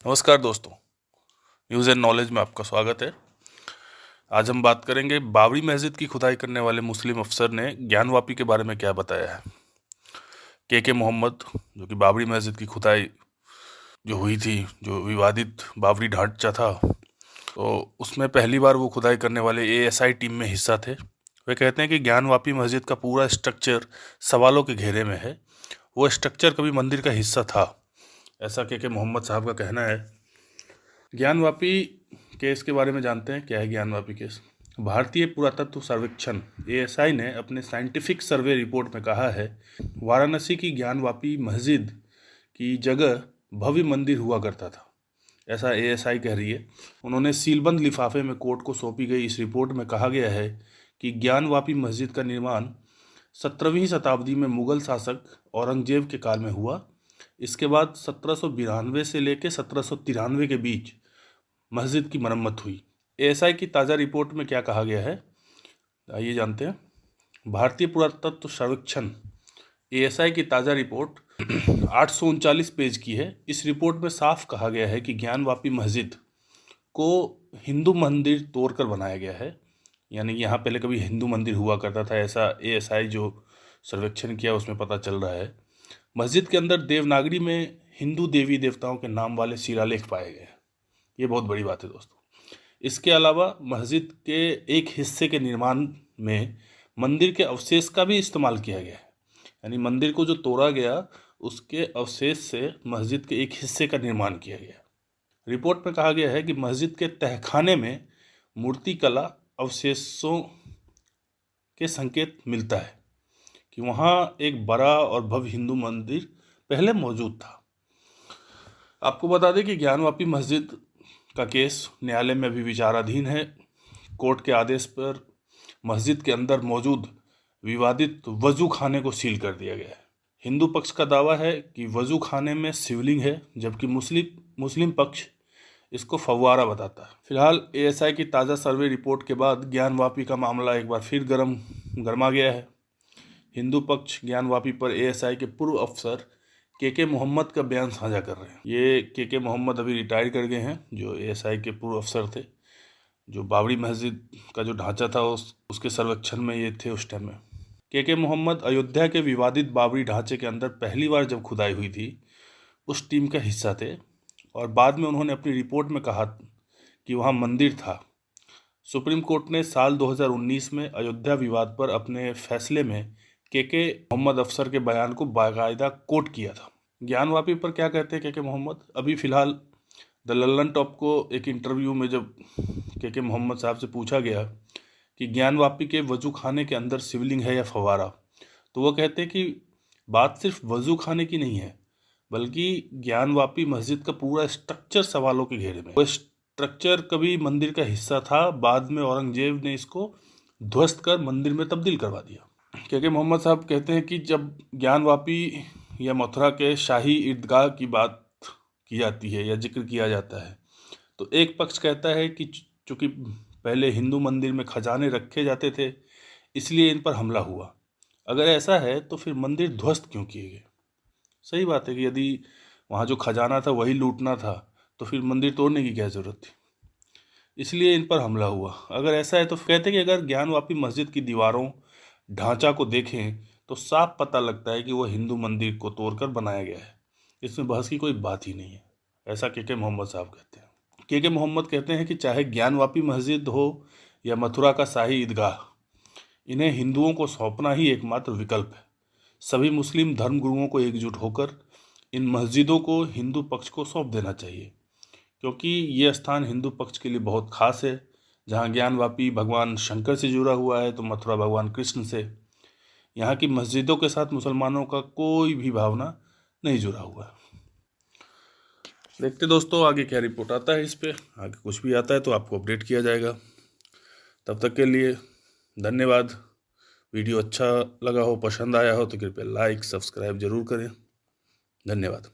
नमस्कार दोस्तों, news and knowledge में आपका स्वागत है। आज हम बात करेंगे बाबरी मस्जिद की खुदाई करने वाले मुस्लिम अफसर ने ज्ञानवापी के बारे में क्या बताया है। के मोहम्मद, जो कि बाबरी मस्जिद की खुदाई जो हुई थी, जो विवादित बाबरी ढांचा था, तो उसमें पहली बार वो खुदाई करने वाले एएसआई टीम में हिस्सा थे। वे कहते हैं कि ज्ञानवापी मस्जिद का पूरा स्ट्रक्चर सवालों के घेरे में है। वो स्ट्रक्चर कभी मंदिर का हिस्सा था, ऐसा के मोहम्मद साहब का कहना है। ज्ञानवापी केस के बारे में जानते हैं। क्या है ज्ञानवापी केस? भारतीय पुरातत्व सर्वेक्षण एएसआई ने अपने साइंटिफिक सर्वे रिपोर्ट में कहा है, वाराणसी की ज्ञानवापी मस्जिद की जगह भव्य मंदिर हुआ करता था, ऐसा एएसआई कह रही है। उन्होंने सीलबंद लिफाफे में कोर्ट को सौंपी गई इस रिपोर्ट में कहा गया है कि ज्ञानवापी मस्जिद का निर्माण 17वीं शताब्दी में मुगल शासक औरंगजेब के काल में हुआ। इसके बाद 1792 से लेकर 1793 के बीच मस्जिद की मरम्मत हुई। एएसआई की ताज़ा रिपोर्ट में क्या कहा गया है, आइए जानते हैं। भारतीय पुरातत्व सर्वेक्षण एएसआई की ताज़ा रिपोर्ट 839 पेज की है। इस रिपोर्ट में साफ कहा गया है कि ज्ञानवापी मस्जिद को हिंदू मंदिर तोड़कर बनाया गया है, यानी यहाँ पहले कभी हिंदू मंदिर हुआ करता था, ऐसा एएसआई जो सर्वेक्षण किया उसमें पता चल रहा है। मस्जिद के अंदर देवनागरी में हिंदू देवी देवताओं के नाम वाले शिलालेख पाए गए। ये बहुत बड़ी बात है दोस्तों। इसके अलावा मस्जिद के एक हिस्से के निर्माण में मंदिर के अवशेष का भी इस्तेमाल किया गया है, यानी मंदिर को जो तोड़ा गया उसके अवशेष से मस्जिद के एक हिस्से का निर्माण किया गया। रिपोर्ट में कहा गया है कि मस्जिद के तहखाने में मूर्तिकला अवशेषों के संकेत मिलता है कि वहाँ एक बड़ा और भव्य हिंदू मंदिर पहले मौजूद था। आपको बता दें कि ज्ञानवापी मस्जिद का केस न्यायालय में अभी विचाराधीन है। कोर्ट के आदेश पर मस्जिद के अंदर मौजूद विवादित वजू खाने को सील कर दिया गया है। हिंदू पक्ष का दावा है कि वजू खाने में शिवलिंग है, जबकि मुस्लिम पक्ष इसको फव्वारा बताता है। फिलहाल एएसआई की ताज़ा सर्वे रिपोर्ट के बाद ज्ञानवापी का मामला एक बार फिर गरमा गया है। हिंदू पक्ष ज्ञानवापी पर एएसआई के पूर्व अफसर के मोहम्मद का बयान साझा कर रहे हैं। ये के मोहम्मद अभी रिटायर कर गए हैं, जो एएसआई के पूर्व अफसर थे, जो बाबरी मस्जिद का जो ढांचा था उसके सर्वेक्षण में ये थे उस टाइम में। के मोहम्मद अयोध्या के विवादित बाबरी ढांचे के अंदर पहली बार जब खुदाई हुई थी उस टीम का हिस्सा थे, और बाद में उन्होंने अपनी रिपोर्ट में कहा कि वहाँ मंदिर था। सुप्रीम कोर्ट ने साल 2019 में अयोध्या विवाद पर अपने फैसले में के मोहम्मद अफसर के बयान को बाकायदा कोट किया था। ज्ञानवापी पर क्या कहते हैं के मोहम्मद? अभी फिलहाल द लल्लन टॉप को एक इंटरव्यू में जब के मोहम्मद साहब से पूछा गया कि ज्ञानवापी के वजू खाने के अंदर शिवलिंग है या फव्वारा, तो वो कहते हैं कि बात सिर्फ वजू खाने की नहीं है, बल्कि ज्ञानवापी मस्जिद का पूरा स्ट्रक्चर सवालों के घेरे में। वो स्ट्रक्चर कभी मंदिर का हिस्सा था, बाद में औरंगजेब ने इसको ध्वस्त कर मंदिर में तब्दील करवा दिया। के मोहम्मद साहब कहते हैं कि जब ज्ञानवापी या मथुरा के शाही ईदगाह की बात की जाती है या जिक्र किया जाता है, तो एक पक्ष कहता है कि चूँकि पहले हिंदू मंदिर में खजाने रखे जाते थे इसलिए इन पर हमला हुआ। अगर ऐसा है तो फिर मंदिर ध्वस्त क्यों किए गए? सही बात है कि यदि वहाँ जो खजाना था वही लूटना था तो फिर मंदिर तोड़ने की क्या ज़रूरत थी, इसलिए इन पर हमला हुआ। अगर ऐसा है तो कहते हैं कि अगर ज्ञानवापी मस्जिद की दीवारों ढांचा को देखें तो साफ पता लगता है कि वह हिंदू मंदिर को तोड़कर बनाया गया है। इसमें बहस की कोई बात ही नहीं है, ऐसा के मोहम्मद साहब कहते हैं। के मोहम्मद कहते हैं कि चाहे ज्ञानवापी मस्जिद हो या मथुरा का शाही ईदगाह, इन्हें हिंदुओं को सौंपना ही एकमात्र विकल्प है। सभी मुस्लिम धर्मगुरुओं को एकजुट होकर इन मस्जिदों को हिंदू पक्ष को सौंप देना चाहिए, क्योंकि ये स्थान हिंदू पक्ष के लिए बहुत खास है। जहाँ ज्ञानवापी भगवान शंकर से जुड़ा हुआ है तो मथुरा भगवान कृष्ण से। यहाँ की मस्जिदों के साथ मुसलमानों का कोई भी भावना नहीं जुड़ा हुआ है। देखते दोस्तों आगे क्या रिपोर्ट आता है इस पे। आगे कुछ भी आता है तो आपको अपडेट किया जाएगा। तब तक के लिए धन्यवाद। वीडियो अच्छा लगा हो, पसंद आया हो तो कृपया लाइक सब्सक्राइब जरूर करें। धन्यवाद।